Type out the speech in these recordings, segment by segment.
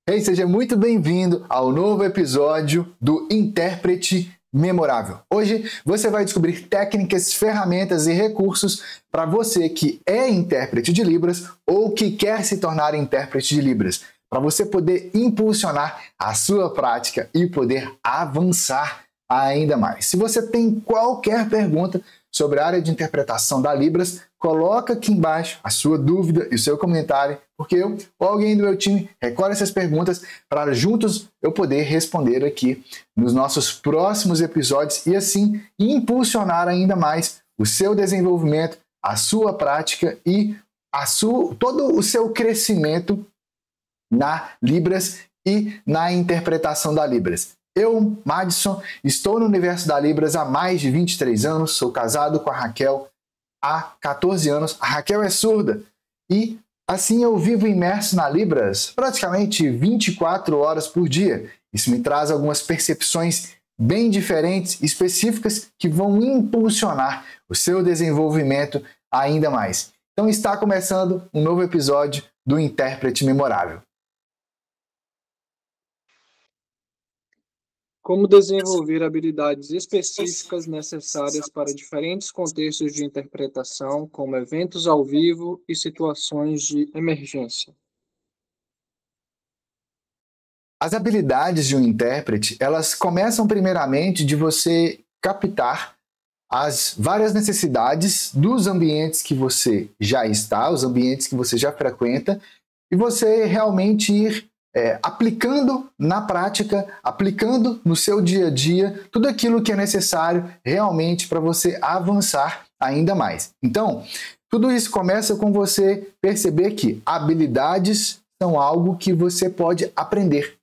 Hey, seja muito bem-vindo ao novo episódio do Intérprete Memorável. Hoje você vai descobrir técnicas, ferramentas e recursos para você que é intérprete de Libras ou que quer se tornar intérprete de Libras, para você poder impulsionar a sua prática e poder avançar ainda mais. Se você tem qualquer pergunta sobre a área de interpretação da Libras, coloca aqui embaixo a sua dúvida e o seu comentário, porque eu ou alguém do meu time recolhe essas perguntas para juntos eu poder responder aqui nos nossos próximos episódios e assim impulsionar ainda mais o seu desenvolvimento, a sua prática e todo o seu crescimento na Libras e na interpretação da Libras. Eu, Madison, estou no universo da Libras há mais de 23 anos, sou casado com a Raquel há 14 anos. A Raquel é surda e assim eu vivo imerso na Libras praticamente 24 horas por dia. Isso me traz algumas percepções bem diferentes, específicas, que vão impulsionar o seu desenvolvimento ainda mais. Então está começando um novo episódio do Intérprete Memorável. Como desenvolver habilidades específicas necessárias para diferentes contextos de interpretação, como eventos ao vivo e situações de emergência. As habilidades de um intérprete, elas começam primeiramente de você captar as várias necessidades dos ambientes que você já está, os ambientes que você já frequenta, e você realmente ir aplicando na prática, aplicando no seu dia a dia, tudo aquilo que é necessário realmente para você avançar ainda mais. Então, tudo isso começa com você perceber que habilidades são algo que você pode aprender,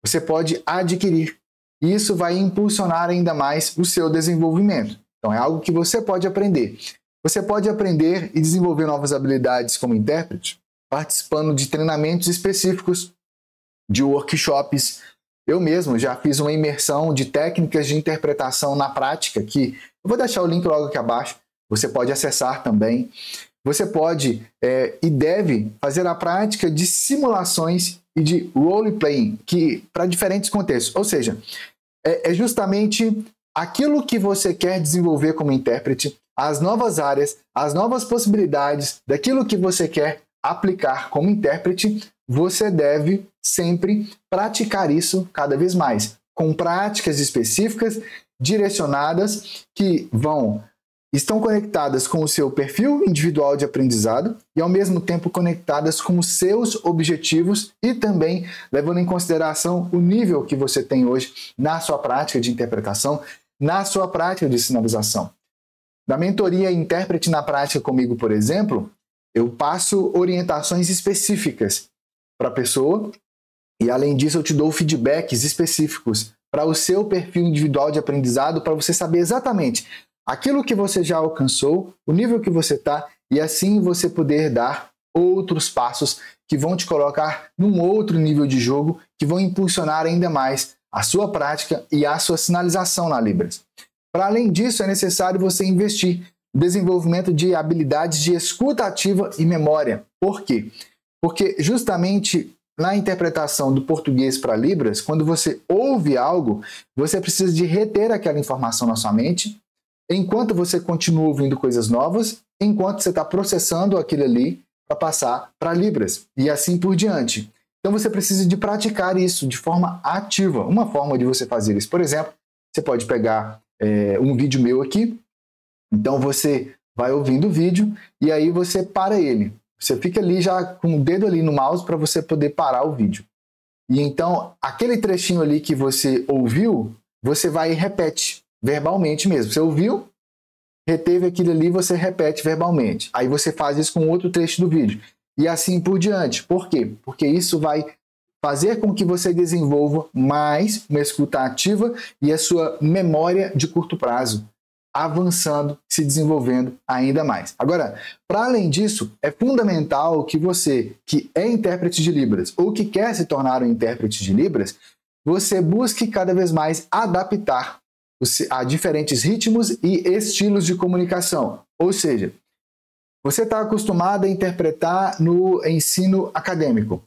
você pode adquirir, e isso vai impulsionar ainda mais o seu desenvolvimento. Então, é algo que você pode aprender. Você pode aprender e desenvolver novas habilidades como intérprete participando de treinamentos específicos, de workshops. Eu mesmo já fiz uma imersão de técnicas de interpretação na prática, que eu vou deixar o link logo aqui abaixo, você pode acessar também. Você pode e deve fazer a prática de simulações e de role-playing, que para diferentes contextos. Ou seja, é justamente aquilo que você quer desenvolver como intérprete, as novas áreas, as novas possibilidades daquilo que você quer aplicar como intérprete, você deve sempre praticar isso cada vez mais, com práticas específicas, direcionadas, que estão conectadas com o seu perfil individual de aprendizado e ao mesmo tempo conectadas com os seus objetivos e também levando em consideração o nível que você tem hoje na sua prática de interpretação, na sua prática de sinalização. Na mentoria Intérprete na Prática comigo, por exemplo, eu passo orientações específicas para a pessoa e, além disso, eu te dou feedbacks específicos para o seu perfil individual de aprendizado, para você saber exatamente aquilo que você já alcançou, o nível que você está, e assim você poder dar outros passos que vão te colocar num outro nível de jogo, que vão impulsionar ainda mais a sua prática e a sua sinalização na Libras. Para além disso, é necessário você investir desenvolvimento de habilidades de escuta ativa e memória. Por quê? Porque justamente na interpretação do português para Libras, quando você ouve algo, você precisa de reter aquela informação na sua mente, enquanto você continua ouvindo coisas novas, enquanto você está processando aquilo ali para passar para Libras, e assim por diante. Então você precisa de praticar isso de forma ativa. Uma forma de você fazer isso, por exemplo, você pode pegar um vídeo meu aqui. Então você vai ouvindo o vídeo e aí você para ele. Você fica ali já com o dedo ali no mouse para você poder parar o vídeo. E então aquele trechinho ali que você ouviu, você vai e repete verbalmente mesmo. Você ouviu, reteve aquilo ali, você repete verbalmente. Aí você faz isso com outro trecho do vídeo. E assim por diante. Por quê? Porque isso vai fazer com que você desenvolva mais uma escuta ativa e a sua memória de curto prazo, avançando, se desenvolvendo ainda mais. Agora, para além disso, é fundamental que você, que é intérprete de Libras ou que quer se tornar um intérprete de Libras, você busque cada vez mais adaptar a diferentes ritmos e estilos de comunicação. Ou seja, você está acostumado a interpretar no ensino acadêmico.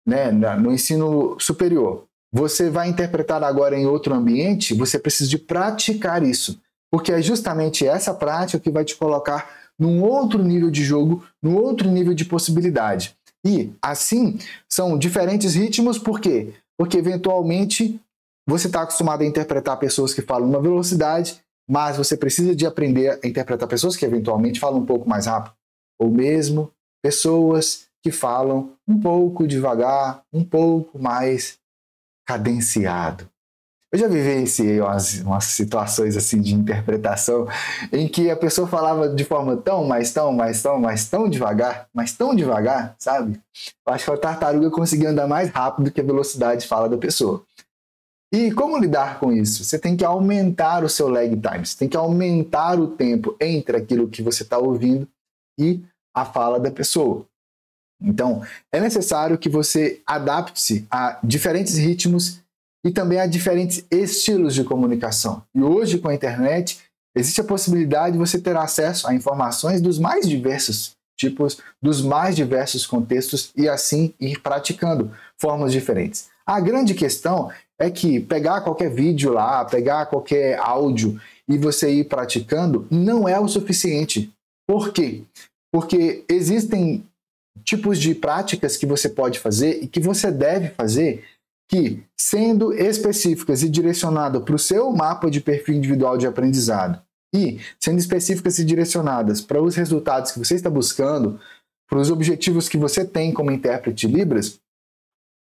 né, no ensino superior, você vai interpretar agora em outro ambiente, você precisa de praticar isso, porque é justamente essa prática que vai te colocar num outro nível de jogo, num outro nível de possibilidade. E, assim, são diferentes ritmos, por quê? Porque, eventualmente, você está acostumado a interpretar pessoas que falam uma velocidade, mas você precisa de aprender a interpretar pessoas que, eventualmente, falam um pouco mais rápido. Ou mesmo pessoas que falam um pouco devagar, um pouco mais cadenciado. Eu já vivenciei umas situações assim de interpretação em que a pessoa falava de forma tão devagar, sabe? Eu acho que a tartaruga conseguia andar mais rápido que a velocidade de fala da pessoa. E como lidar com isso? Você tem que aumentar o seu lag time, você tem que aumentar o tempo entre aquilo que você está ouvindo e a fala da pessoa. Então, é necessário que você adapte-se a diferentes ritmos e também a diferentes estilos de comunicação. E hoje, com a internet, existe a possibilidade de você ter acesso a informações dos mais diversos tipos, dos mais diversos contextos e assim ir praticando formas diferentes. A grande questão é que pegar qualquer vídeo lá, pegar qualquer áudio e você ir praticando não é o suficiente. Por quê? Porque existem tipos de práticas que você pode fazer e que você deve fazer que, sendo específicas e direcionadas para o seu mapa de perfil individual de aprendizado e sendo específicas e direcionadas para os resultados que você está buscando, para os objetivos que você tem como intérprete de Libras,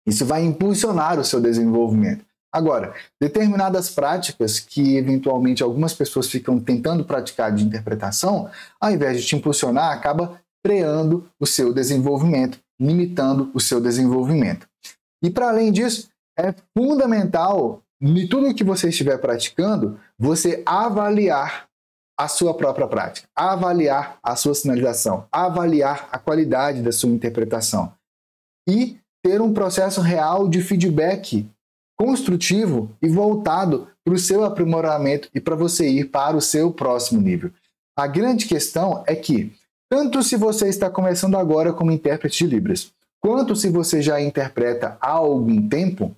isso vai impulsionar o seu desenvolvimento. Agora, determinadas práticas que eventualmente algumas pessoas ficam tentando praticar de interpretação, ao invés de te impulsionar, acaba freando o seu desenvolvimento, limitando o seu desenvolvimento. E para além disso, é fundamental, em tudo que você estiver praticando, você avaliar a sua própria prática, avaliar a sua sinalização, avaliar a qualidade da sua interpretação e ter um processo real de feedback construtivo e voltado para o seu aprimoramento e para você ir para o seu próximo nível. A grande questão é que, tanto se você está começando agora como intérprete de Libras, quanto se você já interpreta há algum tempo,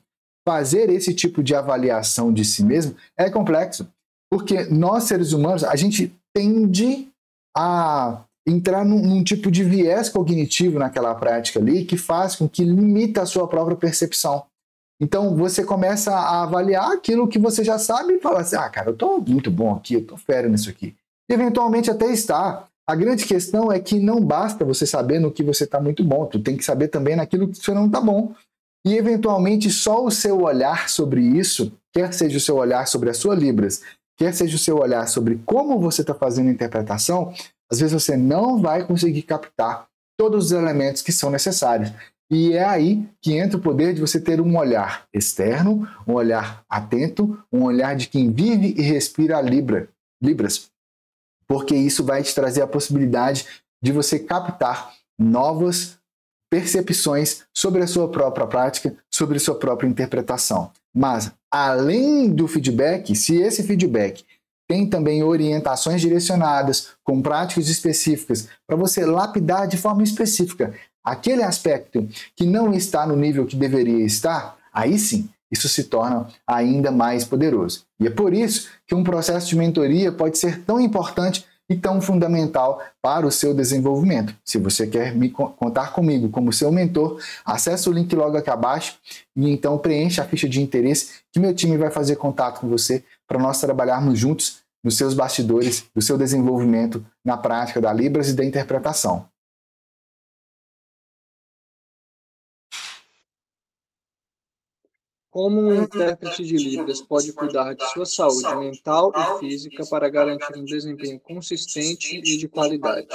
fazer esse tipo de avaliação de si mesmo é complexo. Porque nós, seres humanos, a gente tende a entrar num tipo de viés cognitivo naquela prática ali que faz com que limita a sua própria percepção. Então, você começa a avaliar aquilo que você já sabe e fala assim, cara, eu estou muito bom aqui, eu estou fera nisso aqui. E, eventualmente até está. A grande questão é que não basta você saber no que você está muito bom, tu tem que saber também naquilo que você não está bom. E, eventualmente, só o seu olhar sobre isso, quer seja o seu olhar sobre a sua Libras, quer seja o seu olhar sobre como você está fazendo a interpretação, às vezes você não vai conseguir captar todos os elementos que são necessários. E é aí que entra o poder de você ter um olhar externo, um olhar atento, um olhar de quem vive e respira Libras. Porque isso vai te trazer a possibilidade de você captar novas percepções sobre a sua própria prática, sobre a sua própria interpretação. Mas, além do feedback, se esse feedback tem também orientações direcionadas, com práticas específicas, para você lapidar de forma específica aquele aspecto que não está no nível que deveria estar, aí sim, isso se torna ainda mais poderoso. E é por isso que um processo de mentoria pode ser tão importante e tão fundamental para o seu desenvolvimento. Se você quer contar comigo como seu mentor, acesse o link logo aqui abaixo e então preencha a ficha de interesse que meu time vai fazer contato com você para nós trabalharmos juntos nos seus bastidores, do seu desenvolvimento na prática da Libras e da interpretação. Como um intérprete de Libras pode cuidar de sua saúde mental e física para garantir um desempenho consistente e de qualidade?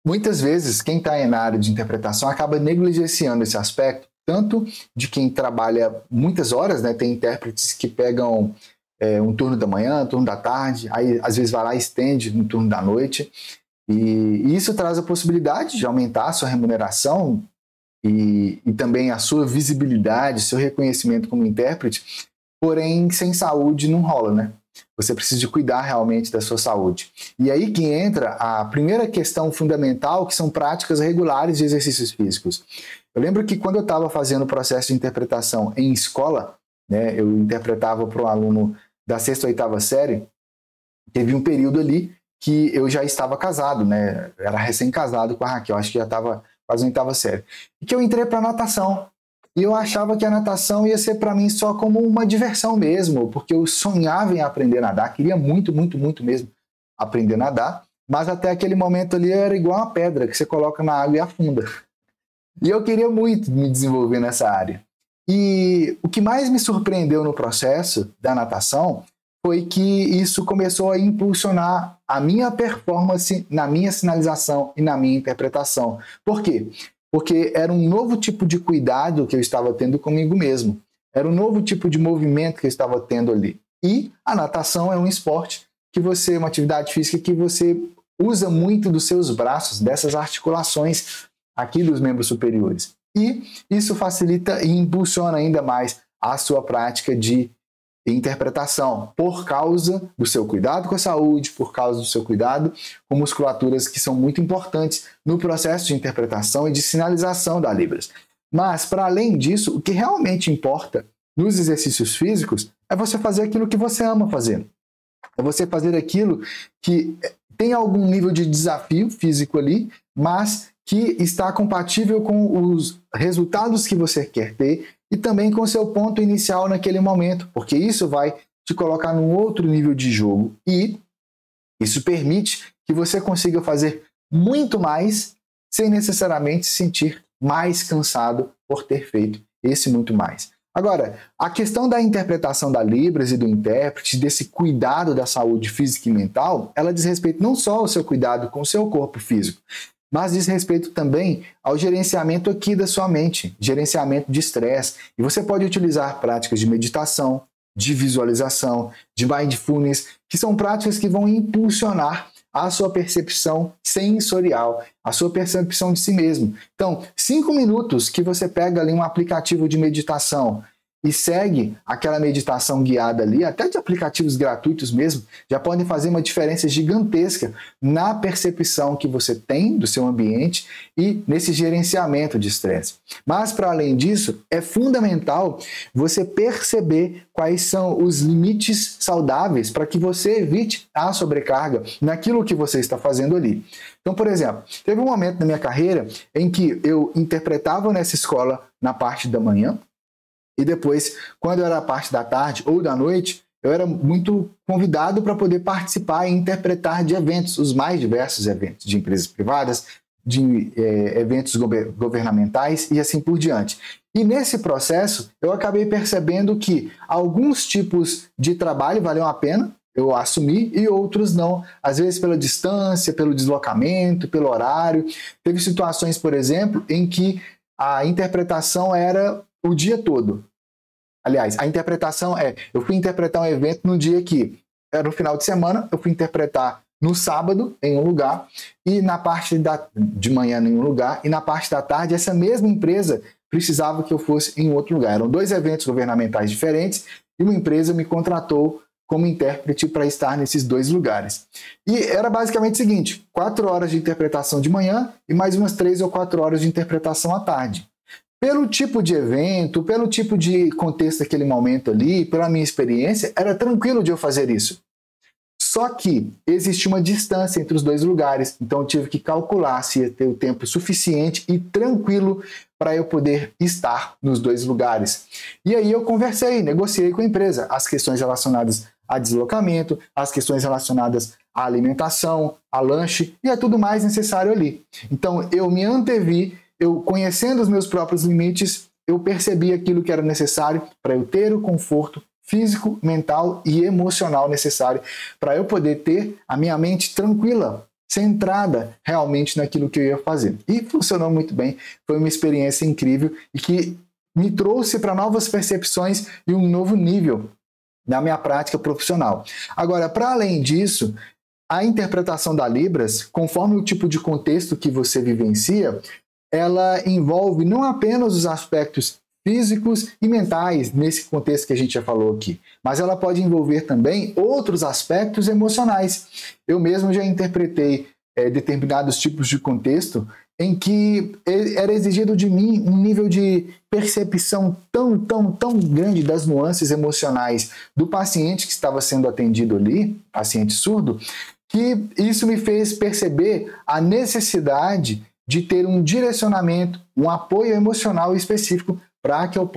Muitas vezes, quem está na área de interpretação acaba negligenciando esse aspecto, tanto de quem trabalha muitas horas, né? Tem intérpretes que pegam um turno da manhã, um turno da tarde, aí às vezes vai lá e estende no turno da noite, e isso traz a possibilidade de aumentar a sua remuneração e também a sua visibilidade, seu reconhecimento como intérprete, porém sem saúde não rola, né? Você precisa de cuidar realmente da sua saúde. E aí que entra a primeira questão fundamental, que são práticas regulares de exercícios físicos. Eu lembro que quando eu estava fazendo o processo de interpretação em escola, né, eu interpretava para um aluno da 6ª ou 8ª série, teve um período ali que eu já estava casado, né? Era recém-casado com a Raquel, acho que já estava quase na 8ª série. E que eu entrei para natação. E eu achava que a natação ia ser para mim só como uma diversão mesmo, porque eu sonhava em aprender a nadar, queria muito, muito, muito mesmo aprender a nadar, mas até aquele momento ali eu era igual uma pedra que você coloca na água e afunda. E eu queria muito me desenvolver nessa área. E o que mais me surpreendeu no processo da natação foi que isso começou a impulsionar a minha performance na minha sinalização e na minha interpretação. Por quê? Porque era um novo tipo de cuidado que eu estava tendo comigo mesmo. Era um novo tipo de movimento que eu estava tendo ali. E a natação é um esporte uma atividade física que você usa muito dos seus braços, dessas articulações aqui dos membros superiores. E isso facilita e impulsiona ainda mais a sua prática de interpretação, por causa do seu cuidado com a saúde, por causa do seu cuidado com musculaturas que são muito importantes no processo de interpretação e de sinalização da Libras. Mas, para além disso, o que realmente importa nos exercícios físicos é você fazer aquilo que você ama fazer. É você fazer aquilo que tem algum nível de desafio físico ali, mas que está compatível com os resultados que você quer ter e também com o seu ponto inicial naquele momento, porque isso vai te colocar num outro nível de jogo e isso permite que você consiga fazer muito mais sem necessariamente se sentir mais cansado por ter feito esse muito mais. Agora, a questão da interpretação da Libras e do intérprete, desse cuidado da saúde física e mental, ela diz respeito não só ao seu cuidado com o seu corpo físico, mas diz respeito também ao gerenciamento aqui da sua mente, gerenciamento de estresse. E você pode utilizar práticas de meditação, de visualização, de mindfulness, que são práticas que vão impulsionar a sua percepção sensorial, a sua percepção de si mesmo. Então, 5 minutos que você pega ali um aplicativo de meditação e segue aquela meditação guiada ali, até de aplicativos gratuitos mesmo, já podem fazer uma diferença gigantesca na percepção que você tem do seu ambiente e nesse gerenciamento de estresse. Mas, para além disso, é fundamental você perceber quais são os limites saudáveis para que você evite a sobrecarga naquilo que você está fazendo ali. Então, por exemplo, teve um momento na minha carreira em que eu interpretava nessa escola na parte da manhã, e depois, quando era a parte da tarde ou da noite, eu era muito convidado para poder participar e interpretar de eventos, os mais diversos eventos, de empresas privadas, de eventos governamentais e assim por diante. E nesse processo, eu acabei percebendo que alguns tipos de trabalho valiam a pena eu assumi e outros não. Às vezes pela distância, pelo deslocamento, pelo horário. Teve situações, por exemplo, em que a interpretação era o dia todo. Aliás, a interpretação eu fui interpretar um evento no dia que era no final de semana, eu fui interpretar no sábado em um lugar e na parte de manhã em um lugar e na parte da tarde essa mesma empresa precisava que eu fosse em outro lugar. Eram 2 eventos governamentais diferentes e uma empresa me contratou como intérprete para estar nesses 2 lugares. E era basicamente o seguinte, 4 horas de interpretação de manhã e mais umas 3 ou 4 horas de interpretação à tarde. Pelo tipo de evento, pelo tipo de contexto daquele momento ali, pela minha experiência, era tranquilo de eu fazer isso. Só que existia uma distância entre os 2 lugares, então eu tive que calcular se ia ter o tempo suficiente e tranquilo para eu poder estar nos 2 lugares. E aí eu conversei, negociei com a empresa as questões relacionadas a deslocamento, as questões relacionadas à alimentação, a lanche e a tudo mais necessário ali. Então eu me antevi, eu conhecendo os meus próprios limites, eu percebi aquilo que era necessário para eu ter o conforto físico, mental e emocional necessário para eu poder ter a minha mente tranquila, centrada realmente naquilo que eu ia fazer. E funcionou muito bem, foi uma experiência incrível e que me trouxe para novas percepções e um novo nível na minha prática profissional. Agora, para além disso, a interpretação da Libras, conforme o tipo de contexto que você vivencia, ela envolve não apenas os aspectos físicos e mentais, nesse contexto que a gente já falou aqui. Mas ela pode envolver também outros aspectos emocionais. Eu mesmo já interpretei determinados tipos de contexto em que era exigido de mim um nível de percepção tão grande das nuances emocionais do paciente que estava sendo atendido ali, paciente surdo, que isso me fez perceber a necessidade de ter um direcionamento, um apoio emocional específico para que eu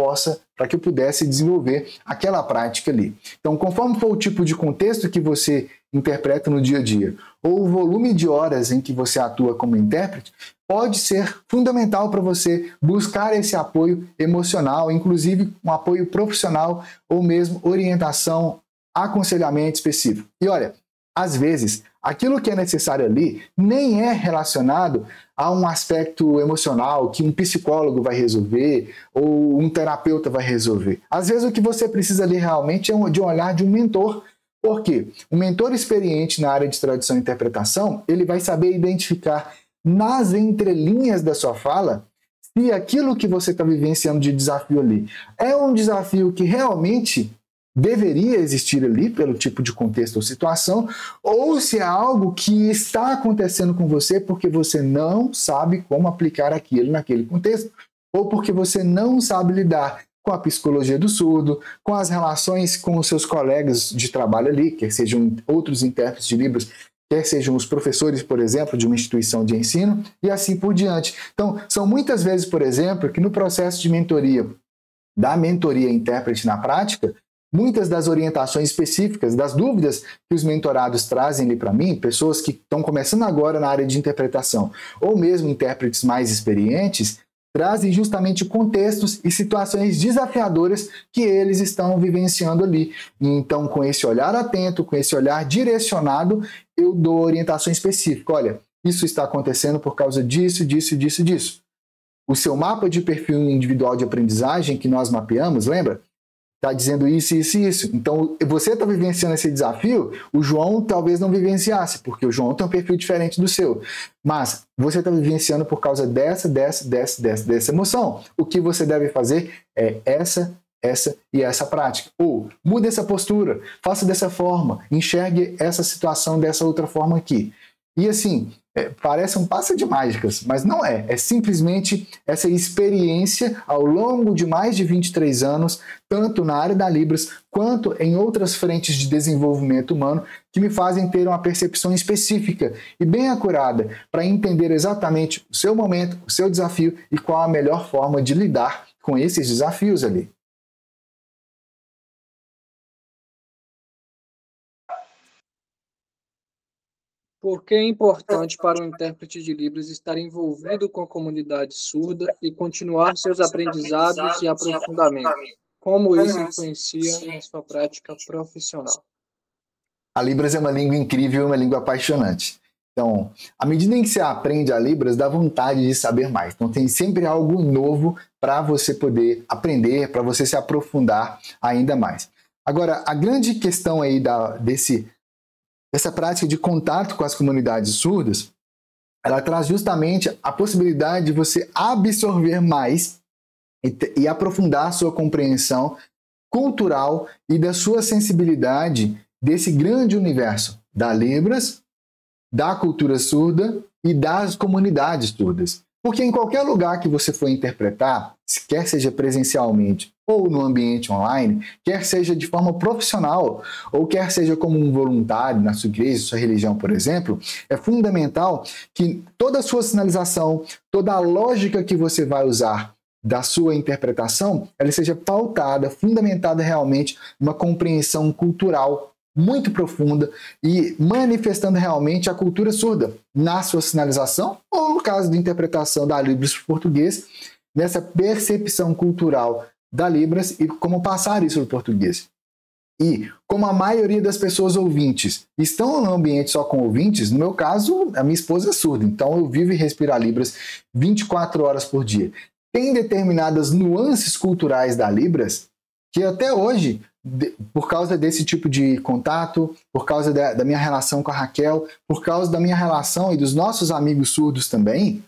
pudesse desenvolver aquela prática ali. Então, conforme for o tipo de contexto que você interpreta no dia a dia, ou o volume de horas em que você atua como intérprete, pode ser fundamental para você buscar esse apoio emocional, inclusive um apoio profissional ou mesmo orientação, aconselhamento específico. E olha, às vezes, aquilo que é necessário ali nem é relacionado a um aspecto emocional que um psicólogo vai resolver ou um terapeuta vai resolver. Às vezes, o que você precisa ali realmente é de um olhar de um mentor. Por quê? Um mentor experiente na área de tradução e interpretação, ele vai saber identificar nas entrelinhas da sua fala se aquilo que você está vivenciando de desafio ali é um desafio que realmente deveria existir ali pelo tipo de contexto ou situação, ou se é algo que está acontecendo com você porque você não sabe como aplicar aquilo naquele contexto, ou porque você não sabe lidar com a psicologia do surdo, com as relações com os seus colegas de trabalho ali, quer sejam outros intérpretes de Libras, quer sejam os professores, por exemplo, de uma instituição de ensino, e assim por diante. Então, são muitas vezes, por exemplo, que no processo de mentoria, da mentoria intérprete na prática, muitas das orientações específicas, das dúvidas que os mentorados trazem ali para mim, pessoas que estão começando agora na área de interpretação, ou mesmo intérpretes mais experientes, trazem justamente contextos e situações desafiadoras que eles estão vivenciando ali. Então, com esse olhar atento, com esse olhar direcionado, eu dou orientação específica. Olha, isso está acontecendo por causa disso, disso. O seu mapa de perfil individual de aprendizagem que nós mapeamos, lembra? Está dizendo isso. Então, você está vivenciando esse desafio, o João talvez não vivenciasse, porque o João tem um perfil diferente do seu. Mas você está vivenciando por causa dessa emoção. O que você deve fazer é essa e essa prática. Ou mude essa postura, faça dessa forma, enxergue essa situação dessa outra forma aqui. E assim, parece um passe de mágicas, mas não é. É simplesmente essa experiência ao longo de mais de 23 anos, tanto na área da Libras, quanto em outras frentes de desenvolvimento humano, que me fazem ter uma percepção específica e bem acurada para entender exatamente o seu momento, o seu desafio e qual a melhor forma de lidar com esses desafios ali. Por que é importante para o intérprete de Libras estar envolvido com a comunidade surda e continuar seus aprendizados e aprofundamento? Como isso influencia na sua prática profissional? A Libras é uma língua incrível, uma língua apaixonante. Então, à medida em que você aprende a Libras, dá vontade de saber mais. Então, tem sempre algo novo para você poder aprender, para você se aprofundar ainda mais. Agora, a grande questão aí dessa prática de contato com as comunidades surdas, ela traz justamente a possibilidade de você absorver mais e aprofundar a sua compreensão cultural e da sua sensibilidade desse grande universo da Libras, da cultura surda e das comunidades surdas. Porque em qualquer lugar que você for interpretar, quer seja presencialmente ou no ambiente online, quer seja de forma profissional ou quer seja como um voluntário na sua igreja, sua religião, por exemplo, é fundamental que toda a sua sinalização, toda a lógica que você vai usar da sua interpretação, ela seja pautada, fundamentada realmente numa compreensão cultural muito profunda e manifestando realmente a cultura surda na sua sinalização ou, no caso de interpretação da Libras para o português, nessa percepção cultural da Libras e como passar isso para o português. E como a maioria das pessoas ouvintes estão no ambiente só com ouvintes, no meu caso, a minha esposa é surda, então eu vivo e respiro a Libras 24 horas por dia. Tem determinadas nuances culturais da Libras que até hoje, por causa desse tipo de contato, por causa da minha relação com a Raquel, por causa da minha relação e dos nossos amigos surdos também,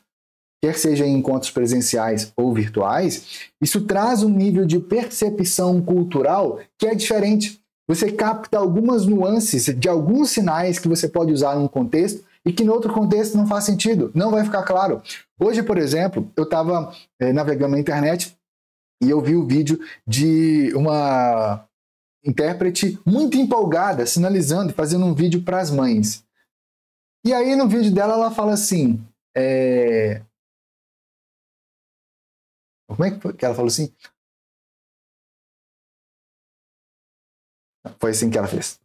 quer seja em encontros presenciais ou virtuais, isso traz um nível de percepção cultural que é diferente. Você capta algumas nuances de alguns sinais que você pode usar num contexto e que no outro contexto não faz sentido, não vai ficar claro. Hoje, por exemplo, eu estava navegando na internet e eu vi o vídeo de uma intérprete muito empolgada, sinalizando e fazendo um vídeo para as mães. E aí no vídeo dela ela fala assim, como é que foi que ela falou assim? Foi assim que ela fez.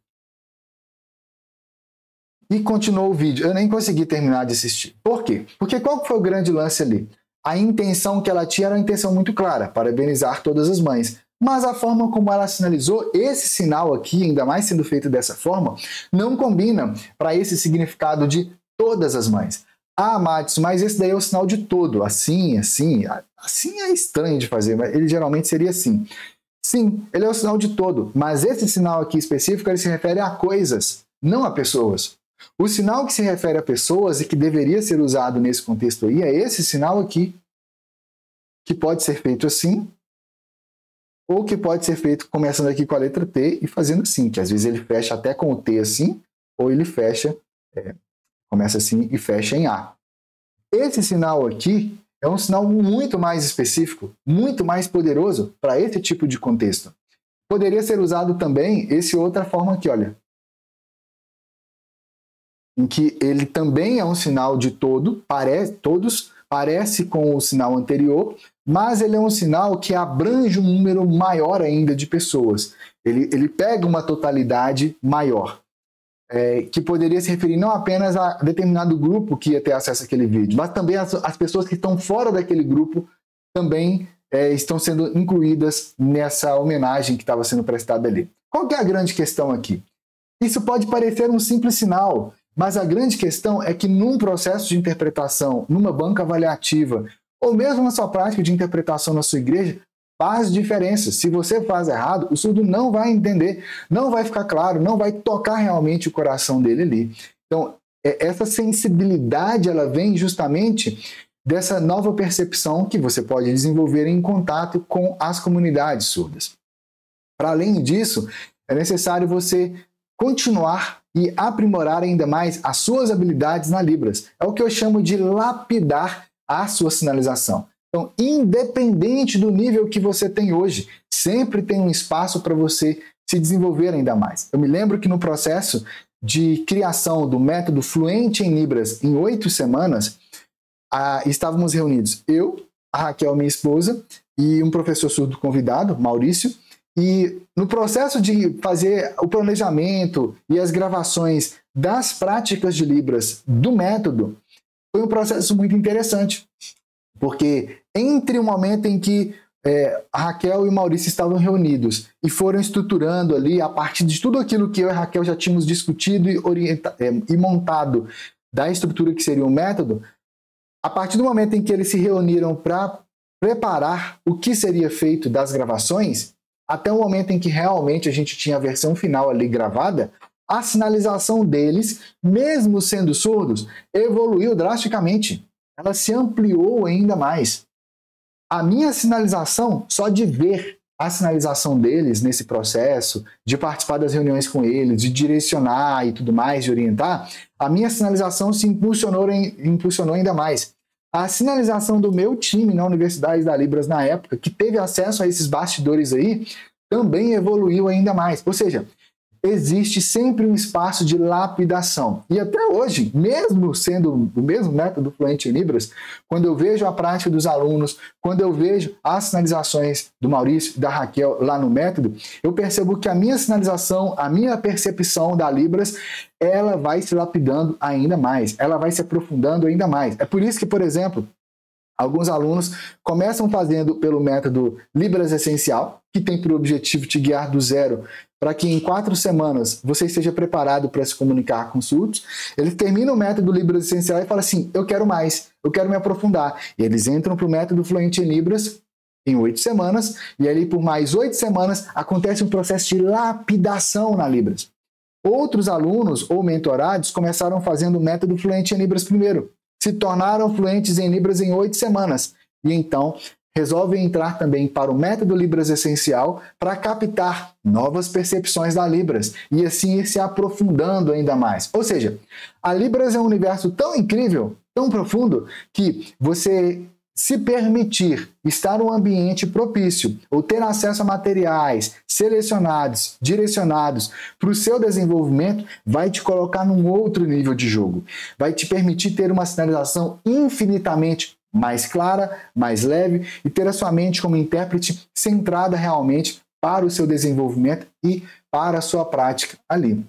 E continuou o vídeo. Eu nem consegui terminar de assistir. Por quê? Porque qual foi o grande lance ali? A intenção que ela tinha era uma intenção muito clara, parabenizar todas as mães. Mas a forma como ela sinalizou, esse sinal aqui, ainda mais sendo feito dessa forma, não combina para esse significado de todas as mães. Ah, Matos, mas esse daí é o sinal de todo. Assim é estranho de fazer, mas ele geralmente seria assim. Sim, ele é o sinal de todo, mas esse sinal aqui específico ele se refere a coisas, não a pessoas. O sinal que se refere a pessoas e que deveria ser usado nesse contexto aí é esse sinal aqui, que pode ser feito assim, ou que pode ser feito começando aqui com a letra T e fazendo assim, que às vezes ele fecha até com o T assim, ou ele fecha, começa assim e fecha em A. Esse sinal aqui é um sinal muito mais específico, muito mais poderoso para esse tipo de contexto. Poderia ser usado também esse outra forma aqui, olha, em que ele também é um sinal de todos, parece com o sinal anterior, mas ele é um sinal que abrange um número maior ainda de pessoas. Ele pega uma totalidade maior, que poderia se referir não apenas a determinado grupo que ia ter acesso àquele vídeo, mas também as pessoas que estão fora daquele grupo também estão sendo incluídas nessa homenagem que estava sendo prestada ali. Qual que é a grande questão aqui? Isso pode parecer um simples sinal, mas a grande questão é que num processo de interpretação, numa banca avaliativa, ou mesmo na sua prática de interpretação na sua igreja, faz diferença. Se você faz errado, o surdo não vai entender, não vai ficar claro, não vai tocar realmente o coração dele ali. Então, essa sensibilidade, ela vem justamente dessa nova percepção que você pode desenvolver em contato com as comunidades surdas. Para além disso, é necessário você continuar e aprimorar ainda mais as suas habilidades na Libras. É o que eu chamo de lapidar a sua sinalização. Então, independente do nível que você tem hoje, sempre tem um espaço para você se desenvolver ainda mais. Eu me lembro que no processo de criação do método Fluente em Libras em 8 semanas, estávamos reunidos eu, a Raquel, minha esposa, e um professor surdo convidado, Maurício, e no processo de fazer o planejamento e as gravações das práticas de Libras do método, foi um processo muito interessante, porque entre o momento em que a Raquel e o Maurício estavam reunidos e foram estruturando ali, a partir de tudo aquilo que eu e a Raquel já tínhamos discutido e montado da estrutura que seria o método, a partir do momento em que eles se reuniram para preparar o que seria feito das gravações, até o momento em que realmente a gente tinha a versão final ali gravada, a sinalização deles, mesmo sendo surdos, evoluiu drasticamente. Ela se ampliou ainda mais. A minha sinalização, só de ver a sinalização deles nesse processo, de participar das reuniões com eles, de direcionar e tudo mais, de orientar, a minha sinalização se impulsionou ainda mais. A sinalização do meu time na Universidade da Libras na época, que teve acesso a esses bastidores aí, também evoluiu ainda mais. Ou seja, existe sempre um espaço de lapidação. E até hoje, mesmo sendo o mesmo método Fluente em Libras, quando eu vejo a prática dos alunos, quando eu vejo as sinalizações do Maurício e da Raquel lá no método, eu percebo que a minha sinalização, a minha percepção da Libras, ela vai se lapidando ainda mais, ela vai se aprofundando ainda mais. É por isso que, por exemplo, alguns alunos começam fazendo pelo método Libras Essencial, que tem por objetivo te guiar do zero para que em 4 semanas você esteja preparado para se comunicar com surdos. Eles terminam o método Libras Essencial e falam assim, eu quero mais, eu quero me aprofundar. E eles entram para o método Fluente em Libras em 8 semanas, e ali por mais 8 semanas acontece um processo de lapidação na Libras. Outros alunos ou mentorados começaram fazendo o método Fluente em Libras primeiro, se tornaram fluentes em Libras em 8 semanas. E então resolvem entrar também para o método Libras Essencial para captar novas percepções da Libras e assim ir se aprofundando ainda mais. Ou seja, a Libras é um universo tão incrível, tão profundo, que você se permitir estar em um ambiente propício ou ter acesso a materiais selecionados, direcionados para o seu desenvolvimento, vai te colocar num outro nível de jogo. Vai te permitir ter uma sinalização infinitamente mais clara, mais leve e ter a sua mente como intérprete centrada realmente para o seu desenvolvimento e para a sua prática ali.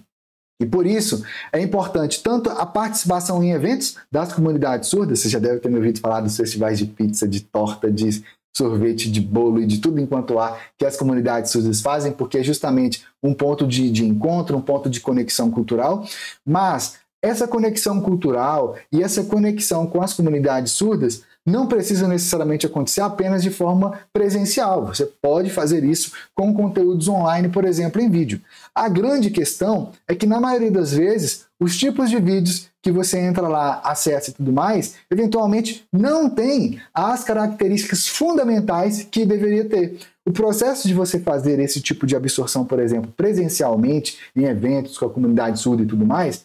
E por isso é importante tanto a participação em eventos das comunidades surdas, você já deve ter me ouvido falar dos festivais de pizza, de torta, de sorvete, de bolo e de tudo enquanto há que as comunidades surdas fazem, porque é justamente um ponto de encontro, um ponto de conexão cultural, mas essa conexão cultural e essa conexão com as comunidades surdas não precisa necessariamente acontecer apenas de forma presencial. Você pode fazer isso com conteúdos online, por exemplo, em vídeo. A grande questão é que, na maioria das vezes, os tipos de vídeos que você entra lá, acessa e tudo mais, eventualmente não tem as características fundamentais que deveria ter. O processo de você fazer esse tipo de absorção, por exemplo, presencialmente, em eventos com a comunidade surda e tudo mais,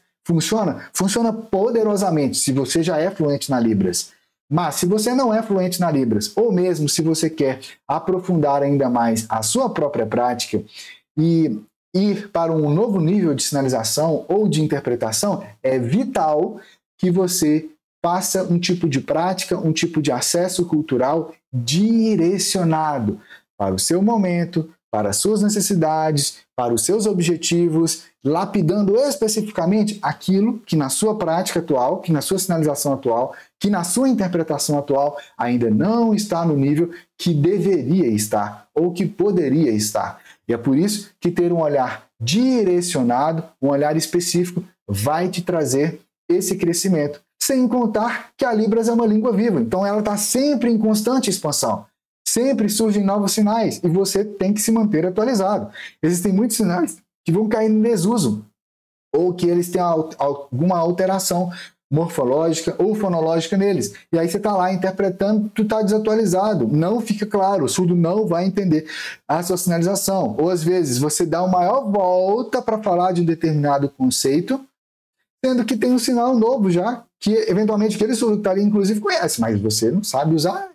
funciona poderosamente se você já é fluente na Libras. Mas se você não é fluente na Libras, ou mesmo se você quer aprofundar ainda mais a sua própria prática e ir para um novo nível de sinalização ou de interpretação, é vital que você faça um tipo de prática, um tipo de acesso cultural direcionado para o seu momento, para as suas necessidades, para os seus objetivos, lapidando especificamente aquilo que na sua prática atual, que na sua sinalização atual, que na sua interpretação atual ainda não está no nível que deveria estar ou que poderia estar. E é por isso que ter um olhar direcionado, um olhar específico, vai te trazer esse crescimento. Sem contar que a Libras é uma língua viva, então ela está sempre em constante expansão. Sempre surgem novos sinais e você tem que se manter atualizado. Existem muitos sinais que vão cair em desuso ou que eles têm alguma alteração morfológica ou fonológica neles. E aí você está lá interpretando, tu está desatualizado, não fica claro, o surdo não vai entender a sua sinalização. Ou às vezes você dá uma maior volta para falar de um determinado conceito, sendo que tem um sinal novo já, que eventualmente aquele surdo que está ali inclusive conhece, mas você não sabe usar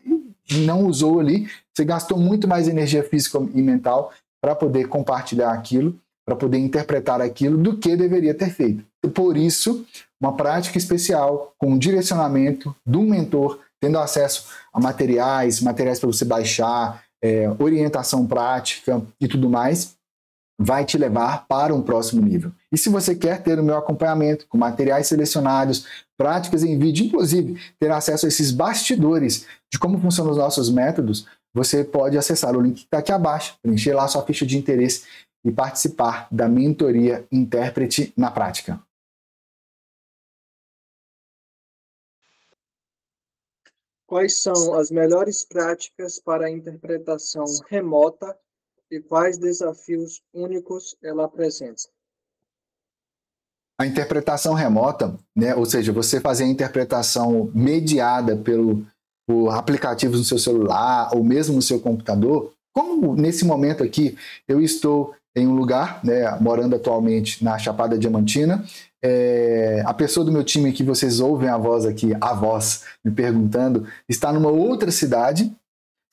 e não usou ali, você gastou muito mais energia física e mental para poder compartilhar aquilo, para poder interpretar aquilo do que deveria ter feito. E por isso, uma prática especial, com um direcionamento de um mentor, tendo acesso a materiais para você baixar, orientação prática e tudo mais, vai te levar para um próximo nível. E se você quer ter o meu acompanhamento com materiais selecionados, práticas em vídeo, inclusive ter acesso a esses bastidores de como funcionam os nossos métodos, você pode acessar o link que está aqui abaixo, preencher lá sua ficha de interesse e participar da mentoria Intérprete na Prática. Quais são as melhores práticas para a interpretação remota e quais desafios únicos ela apresenta? A interpretação remota, né, ou seja, você fazer a interpretação mediada por aplicativos no seu celular ou mesmo no seu computador, como nesse momento aqui eu estou em um lugar, né, morando atualmente na Chapada Diamantina, a pessoa do meu time que vocês ouvem a voz aqui, a voz me perguntando, está numa outra cidade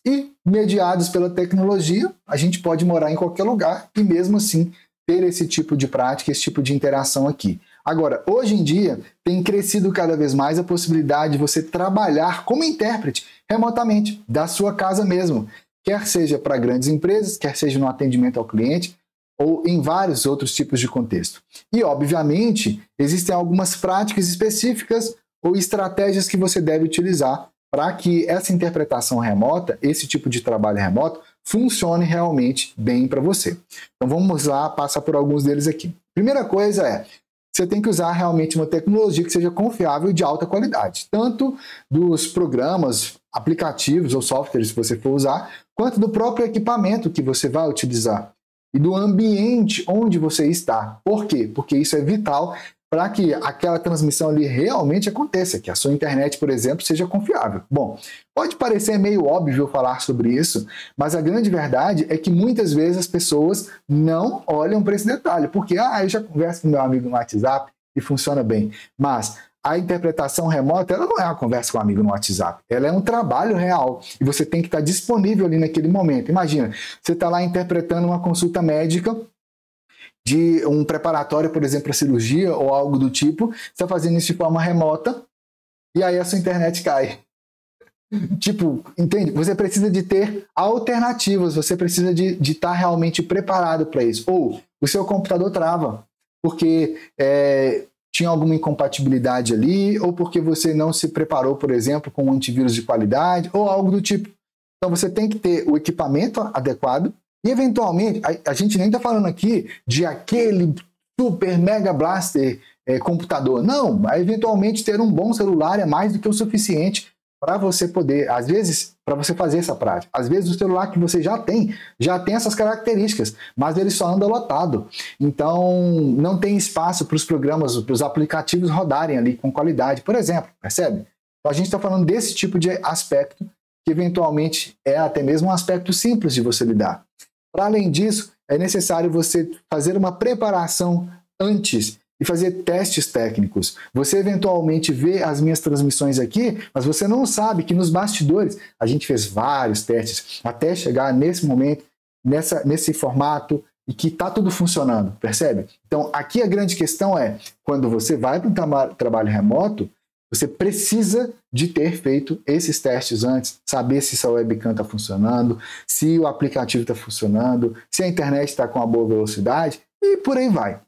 e, mediados pela tecnologia, a gente pode morar em qualquer lugar e mesmo assim ter esse tipo de prática, esse tipo de interação aqui. Agora, hoje em dia, tem crescido cada vez mais a possibilidade de você trabalhar como intérprete remotamente, da sua casa mesmo, quer seja para grandes empresas, quer seja no atendimento ao cliente, ou em vários outros tipos de contexto. E, obviamente, existem algumas práticas específicas ou estratégias que você deve utilizar para que essa interpretação remota, esse tipo de trabalho remoto, funcione realmente bem para você. Então vamos lá passar por alguns deles aqui. Primeira coisa é, você tem que usar realmente uma tecnologia que seja confiável e de alta qualidade, tanto dos programas, aplicativos ou softwares que você for usar, quanto do próprio equipamento que você vai utilizar e do ambiente onde você está. Por quê? Porque isso é vital para que aquela transmissão ali realmente aconteça, que a sua internet, por exemplo, seja confiável. Bom, pode parecer meio óbvio falar sobre isso, mas a grande verdade é que muitas vezes as pessoas não olham para esse detalhe, porque eu já converso com meu amigo no WhatsApp e funciona bem, mas a interpretação remota, ela não é uma conversa com um amigo no WhatsApp, ela é um trabalho real e você tem que estar disponível ali naquele momento. Imagina, você está lá interpretando uma consulta médica de um preparatório, por exemplo, para cirurgia ou algo do tipo, você está fazendo isso de forma remota e aí a sua internet cai. Tipo, entende? Você precisa de ter alternativas, você precisa de estar realmente preparado para isso. Ou o seu computador trava, porque tinha alguma incompatibilidade ali, ou porque você não se preparou, por exemplo, com um antivírus de qualidade, ou algo do tipo. Então você tem que ter o equipamento adequado e, eventualmente, a gente nem está falando aqui de aquele super mega blaster computador. Não, eventualmente ter um bom celular é mais do que o suficiente para você poder, às vezes, para você fazer essa prática. Às vezes o celular que você já tem essas características, mas ele só anda lotado. Então, não tem espaço para os programas, para os aplicativos rodarem ali com qualidade, por exemplo, percebe? Então, a gente está falando desse tipo de aspecto, que eventualmente é até mesmo um aspecto simples de você lidar. Para além disso, é necessário você fazer uma preparação antes e fazer testes técnicos. Você eventualmente vê as minhas transmissões aqui, mas você não sabe que nos bastidores a gente fez vários testes até chegar nesse momento, nesse formato e que está tudo funcionando, percebe? Então, aqui a grande questão é, quando você vai para um trabalho remoto, você precisa de ter feito esses testes antes, saber se sua webcam está funcionando, se o aplicativo está funcionando, se a internet está com uma boa velocidade e por aí vai.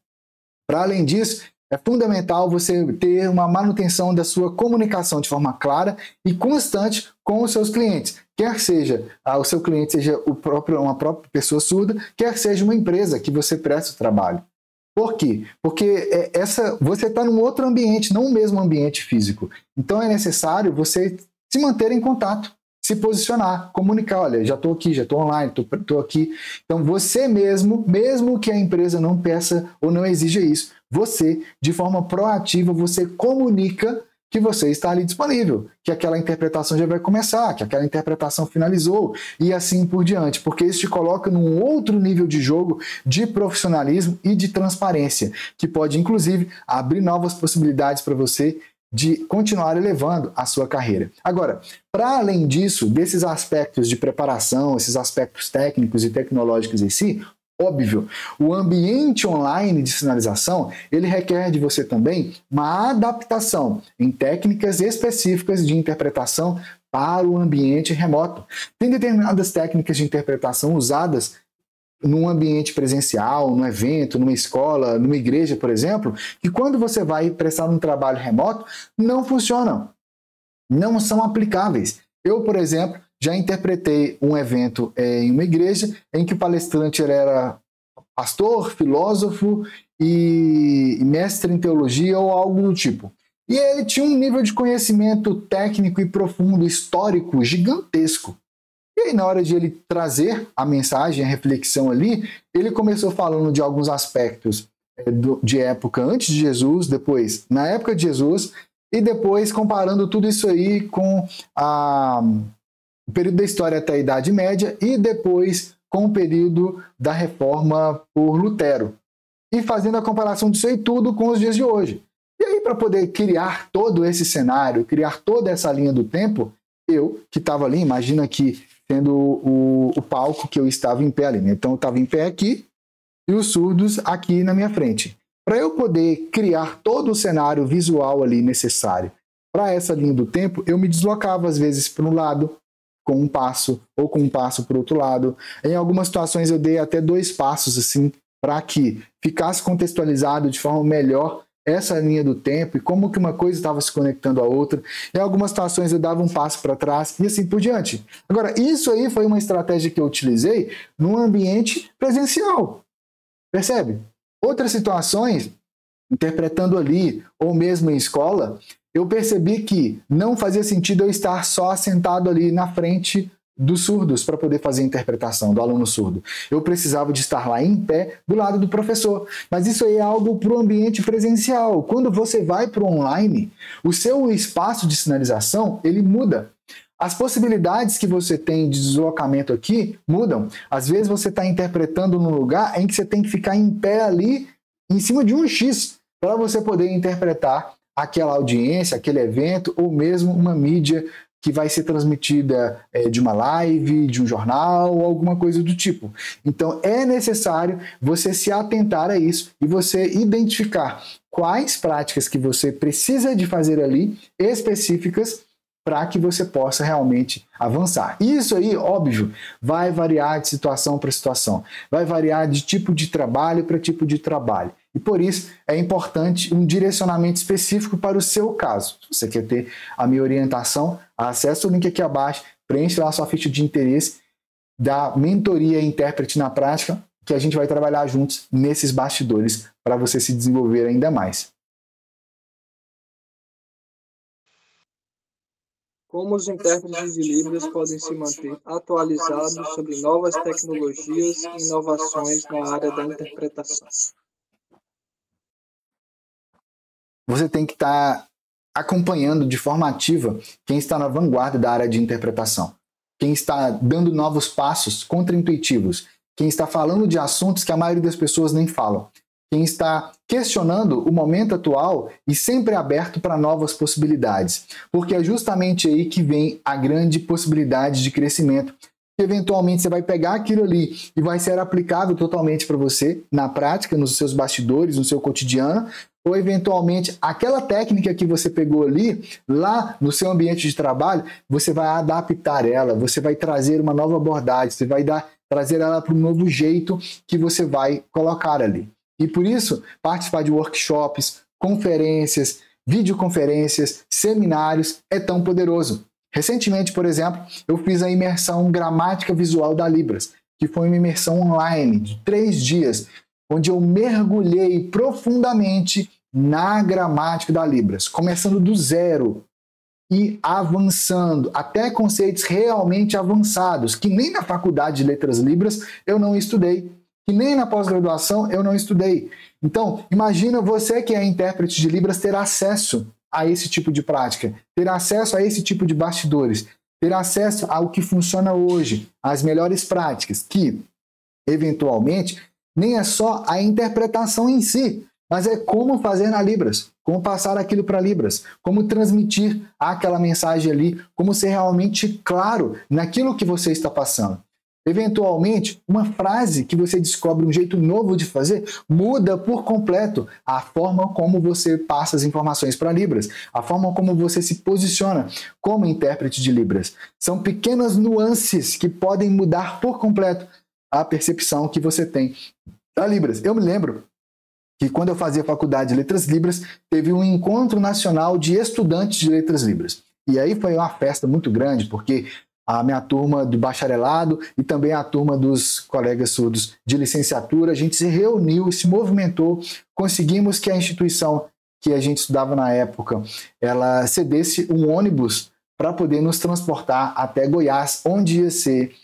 Para além disso, é fundamental você ter uma manutenção da sua comunicação de forma clara e constante com os seus clientes. Quer seja o seu cliente seja uma própria pessoa surda, quer seja uma empresa que você presta o trabalho. Por quê? Porque você está num outro ambiente, não o mesmo ambiente físico. Então é necessário você se manter em contato, se posicionar, comunicar, olha, já estou aqui, já estou online, estou aqui. Então você mesmo que a empresa não peça ou não exija isso, você, de forma proativa, você comunica que você está ali disponível, que aquela interpretação já vai começar, que aquela interpretação finalizou e assim por diante, porque isso te coloca num outro nível de jogo de profissionalismo e de transparência, que pode, inclusive, abrir novas possibilidades para você de continuar elevando a sua carreira. Agora, para além disso, desses aspectos de preparação, esses aspectos técnicos e tecnológicos em si, óbvio, o ambiente online de sinalização, ele requer de você também uma adaptação em técnicas específicas de interpretação para o ambiente remoto. Tem determinadas técnicas de interpretação usadas num ambiente presencial, num evento, numa escola, numa igreja, por exemplo, que quando você vai prestar um trabalho remoto, não funcionam, não são aplicáveis. Eu, por exemplo, já interpretei um evento em uma igreja em que o palestrante era pastor, filósofo e mestre em teologia ou algo do tipo. E ele tinha um nível de conhecimento técnico e profundo, histórico, gigantesco. E aí, na hora de ele trazer a mensagem, a reflexão ali, ele começou falando de alguns aspectos de época antes de Jesus, depois na época de Jesus, e depois comparando tudo isso aí com o período da história até a Idade Média e depois com o período da Reforma por Lutero. E fazendo a comparação disso aí tudo com os dias de hoje. E aí, para poder criar todo esse cenário, criar toda essa linha do tempo, eu, que estava ali, imagina que tendo o palco que eu estava em pé ali, né? Então eu estava em pé aqui e os surdos aqui na minha frente. Para eu poder criar todo o cenário visual ali necessário para essa linha do tempo, eu me deslocava às vezes para um lado, com um passo, ou com um passo para o outro lado. Em algumas situações eu dei até 2 passos assim, para que ficasse contextualizado de forma melhor essa linha do tempo e como que uma coisa estava se conectando à outra. Em algumas situações eu dava um passo para trás e assim por diante. Agora, isso aí foi uma estratégia que eu utilizei num ambiente presencial. Percebe? Outras situações, interpretando ali, ou mesmo em escola, eu percebi que não fazia sentido eu estar só sentado ali na frente dos surdos para poder fazer a interpretação do aluno surdo. Eu precisava de estar lá em pé do lado do professor. Mas isso aí é algo para o ambiente presencial. Quando você vai para o online, o seu espaço de sinalização, ele muda. As possibilidades que você tem de deslocamento aqui mudam. Às vezes você está interpretando num lugar em que você tem que ficar em pé ali, em cima de um X, para você poder interpretar aquela audiência, aquele evento, ou mesmo uma mídia que vai ser transmitida de uma live, de um jornal, ou alguma coisa do tipo. Então, é necessário você se atentar a isso e você identificar quais práticas que você precisa de fazer ali, específicas, para que você possa realmente avançar. Isso aí, óbvio, vai variar de situação para situação, vai variar de tipo de trabalho para tipo de trabalho. E por isso é importante um direcionamento específico para o seu caso. Se você quer ter a minha orientação, acesse o link aqui abaixo, preenche lá a sua ficha de interesse da mentoria Intérprete na Prática, que a gente vai trabalhar juntos nesses bastidores para você se desenvolver ainda mais. Como os intérpretes de Libras podem se manter atualizados sobre novas tecnologias e inovações na área da interpretação? Você tem que estar acompanhando de forma ativa quem está na vanguarda da área de interpretação, quem está dando novos passos contraintuitivos, quem está falando de assuntos que a maioria das pessoas nem falam, quem está questionando o momento atual e sempre aberto para novas possibilidades, porque é justamente aí que vem a grande possibilidade de crescimento. Eventualmente você vai pegar aquilo ali e vai ser aplicável totalmente para você na prática, nos seus bastidores, no seu cotidiano, ou eventualmente aquela técnica que você pegou ali, lá no seu ambiente de trabalho, você vai adaptar ela, você vai trazer uma nova abordagem, você vai trazer ela para um novo jeito que você vai colocar ali. E por isso, participar de workshops, conferências, videoconferências, seminários é tão poderoso. Recentemente, por exemplo, eu fiz a imersão Gramática Visual da Libras, que foi uma imersão online de 3 dias, onde eu mergulhei profundamente na gramática da Libras, começando do zero e avançando até conceitos realmente avançados, que nem na faculdade de Letras Libras eu não estudei, que nem na pós-graduação eu não estudei. Então, imagina você que é intérprete de Libras ter acesso a esse tipo de prática, ter acesso a esse tipo de bastidores, ter acesso ao que funciona hoje, às melhores práticas, que, eventualmente, nem é só a interpretação em si, mas é como fazer na Libras, como passar aquilo para Libras, como transmitir aquela mensagem ali, como ser realmente claro naquilo que você está passando. Eventualmente, uma frase que você descobre um jeito novo de fazer muda por completo a forma como você passa as informações para Libras, a forma como você se posiciona como intérprete de Libras. São pequenas nuances que podem mudar por completo a percepção que você tem da Libras. Eu me lembro que quando eu fazia faculdade de Letras Libras, teve um encontro nacional de estudantes de Letras Libras. E aí foi uma festa muito grande, porque a minha turma do bacharelado e também a turma dos colegas surdos de licenciatura, a gente se reuniu, se movimentou, conseguimos que a instituição que a gente estudava na época, ela cedesse um ônibus para poder nos transportar até Goiás, onde ia ser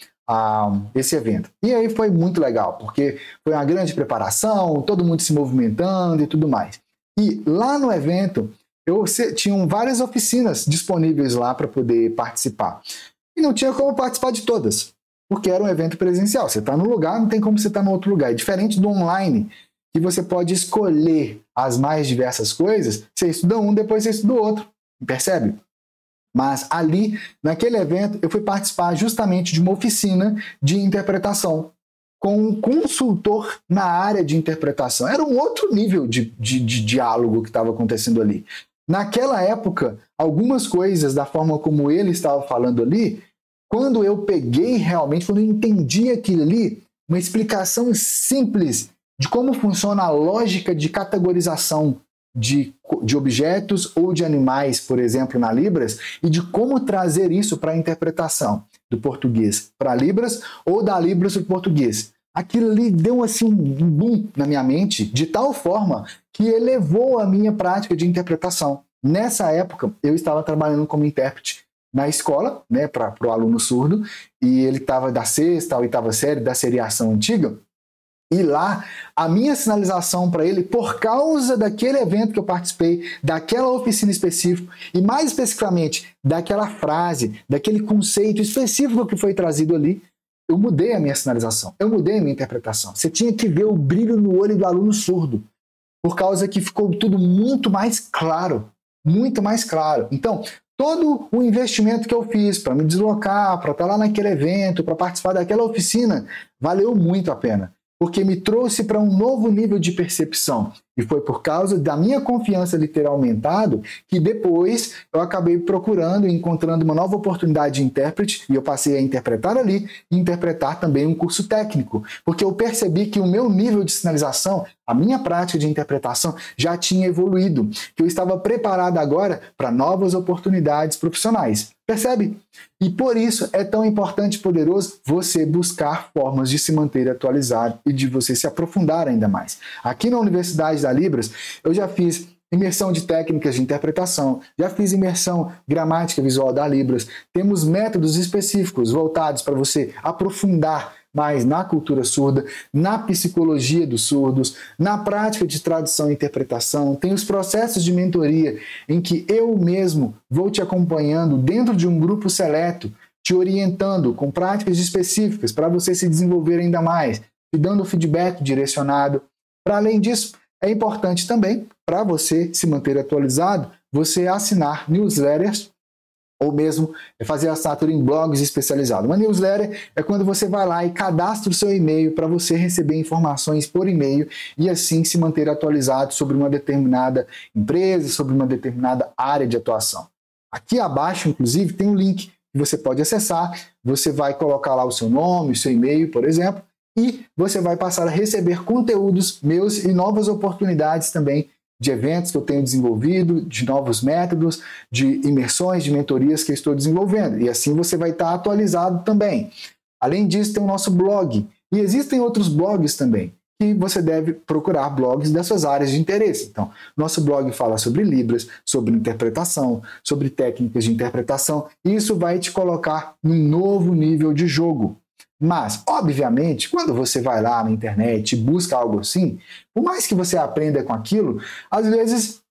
esse evento. E aí foi muito legal, porque foi uma grande preparação, todo mundo se movimentando e tudo mais. E lá no evento, tinham várias oficinas disponíveis lá para poder participar. E não tinha como participar de todas, porque era um evento presencial. Você está no lugar, não tem como você estar no outro lugar. É diferente do online, que você pode escolher as mais diversas coisas, você estuda um, depois você estuda o outro. Percebe? Mas ali, naquele evento, eu fui participar justamente de uma oficina de interpretação com um consultor na área de interpretação. Era um outro nível de diálogo que estava acontecendo ali. Naquela época, algumas coisas da forma como ele estava falando ali, quando eu peguei realmente, quando eu entendi aquilo ali, uma explicação simples de como funciona a lógica de categorização de objetos ou de animais, por exemplo, na Libras, e de como trazer isso para a interpretação do português para Libras ou da Libras para o português. Aquilo ali deu assim um boom na minha mente, de tal forma que elevou a minha prática de interpretação. Nessa época, eu estava trabalhando como intérprete na escola, né, para o aluno surdo, e ele estava da 6ª à 8ª série, da seriação antiga, e lá, a minha sinalização para ele, por causa daquele evento que eu participei, daquela oficina específica, e mais especificamente, daquela frase, daquele conceito específico que foi trazido ali, eu mudei a minha sinalização, eu mudei a minha interpretação. Você tinha que ver o brilho no olho do aluno surdo, por causa que ficou tudo muito mais claro, muito mais claro. Então, todo o investimento que eu fiz para me deslocar, para estar lá naquele evento, para participar daquela oficina, valeu muito a pena, porque me trouxe para um novo nível de percepção. E foi por causa da minha confiança de ter aumentado que depois eu acabei procurando e encontrando uma nova oportunidade de intérprete, e eu passei a interpretar ali e interpretar também um curso técnico, porque eu percebi que o meu nível de sinalização, a minha prática de interpretação já tinha evoluído, que eu estava preparado agora para novas oportunidades profissionais. Percebe? E por isso é tão importante e poderoso você buscar formas de se manter atualizado e de você se aprofundar ainda mais. Aqui na Universidade da Libras, eu já fiz imersão de técnicas de interpretação, já fiz imersão gramática visual da Libras. Temos métodos específicos voltados para você aprofundar mais na cultura surda, na psicologia dos surdos, na prática de tradução e interpretação. Tem os processos de mentoria em que eu mesmo vou te acompanhando dentro de um grupo seleto, te orientando com práticas específicas para você se desenvolver ainda mais, te dando feedback direcionado. Para além disso, é importante também, para você se manter atualizado, você assinar newsletters ou mesmo fazer assinatura em blogs especializados. Uma newsletter é quando você vai lá e cadastra o seu e-mail para você receber informações por e-mail e assim se manter atualizado sobre uma determinada empresa, sobre uma determinada área de atuação. Aqui abaixo, inclusive, tem um link que você pode acessar, você vai colocar lá o seu nome, o seu e-mail, por exemplo, e você vai passar a receber conteúdos meus e novas oportunidades também de eventos que eu tenho desenvolvido, de novos métodos, de imersões, de mentorias que eu estou desenvolvendo. E assim você vai estar atualizado também. Além disso, tem o nosso blog. E existem outros blogs também, que você deve procurar blogs dessas áreas de interesse. Então, nosso blog fala sobre Libras, sobre interpretação, sobre técnicas de interpretação. E isso vai te colocar num novo nível de jogo. Mas, obviamente, quando você vai lá na internet e busca algo assim, por mais que você aprenda com aquilo, às vezes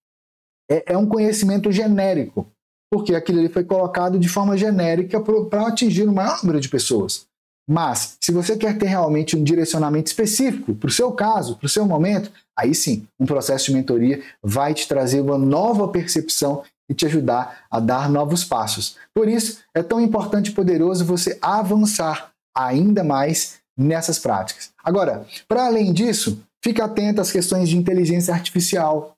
é um conhecimento genérico, porque aquilo ali foi colocado de forma genérica para atingir o maior número de pessoas. Mas, se você quer ter realmente um direcionamento específico para o seu caso, para o seu momento, aí sim, um processo de mentoria vai te trazer uma nova percepção e te ajudar a dar novos passos. Por isso, é tão importante e poderoso você avançar ainda mais nessas práticas. Agora, para além disso, fique atento às questões de inteligência artificial.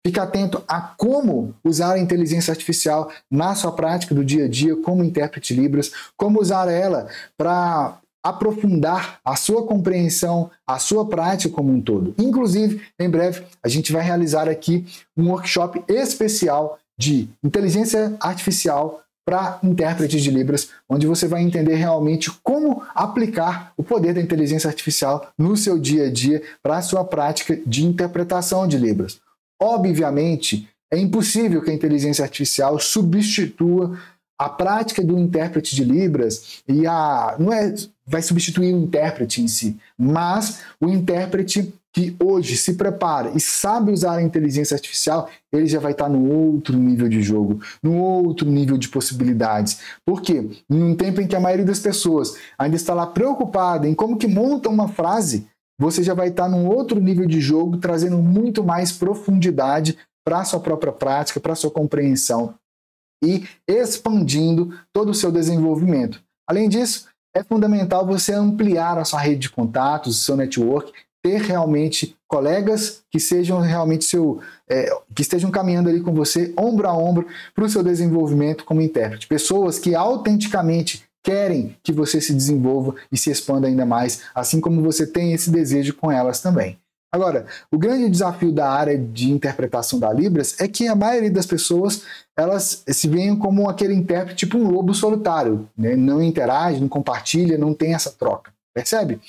Fique atento a como usar a inteligência artificial na sua prática do dia a dia como intérprete Libras, como usar ela para aprofundar a sua compreensão, a sua prática como um todo. Inclusive, em breve, a gente vai realizar aqui um workshop especial de inteligência artificial para intérpretes de Libras, onde você vai entender realmente como aplicar o poder da inteligência artificial no seu dia a dia para a sua prática de interpretação de Libras. Obviamente, é impossível que a inteligência artificial substitua a prática do intérprete de Libras e vai substituir o intérprete em si, mas o intérprete que hoje se prepara e sabe usar a inteligência artificial, ele já vai estar no outro nível de jogo, no outro nível de possibilidades. Por quê? Num tempo em que a maioria das pessoas ainda está lá preocupada em como que monta uma frase, você já vai estar num outro nível de jogo, trazendo muito mais profundidade para a sua própria prática, para a sua compreensão e expandindo todo o seu desenvolvimento. Além disso, é fundamental você ampliar a sua rede de contatos, o seu network, ter realmente colegas que sejam realmente que estejam caminhando ali com você, ombro a ombro, para o seu desenvolvimento como intérprete. Pessoas que autenticamente querem que você se desenvolva e se expanda ainda mais, assim como você tem esse desejo com elas também. Agora, o grande desafio da área de interpretação da Libras é que a maioria das pessoas, elas se veem como aquele intérprete tipo um lobo solitário, né? Não interage, não compartilha, não tem essa troca, percebe?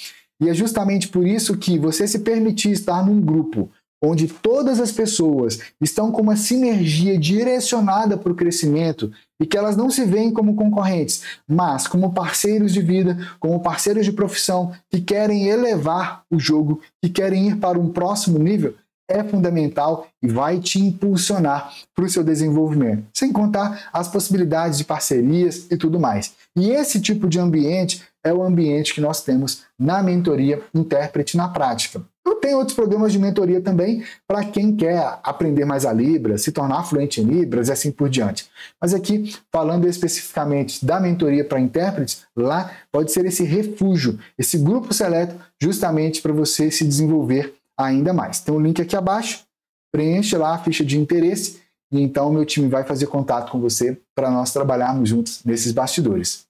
E é justamente por isso que você se permitir estar num grupo onde todas as pessoas estão com uma sinergia direcionada para o crescimento e que elas não se veem como concorrentes, mas como parceiros de vida, como parceiros de profissão que querem elevar o jogo, que querem ir para um próximo nível, é fundamental e vai te impulsionar para o seu desenvolvimento, sem contar as possibilidades de parcerias e tudo mais. E esse tipo de ambiente é o ambiente que nós temos na mentoria Intérprete na Prática. Eu tenho outros programas de mentoria também para quem quer aprender mais a Libras, se tornar fluente em Libras e assim por diante. Mas aqui, falando especificamente da mentoria para intérpretes, lá pode ser esse refúgio, esse grupo seleto, justamente para você se desenvolver ainda mais. Tem um link aqui abaixo, preenche lá a ficha de interesse e então o meu time vai fazer contato com você para nós trabalharmos juntos nesses bastidores.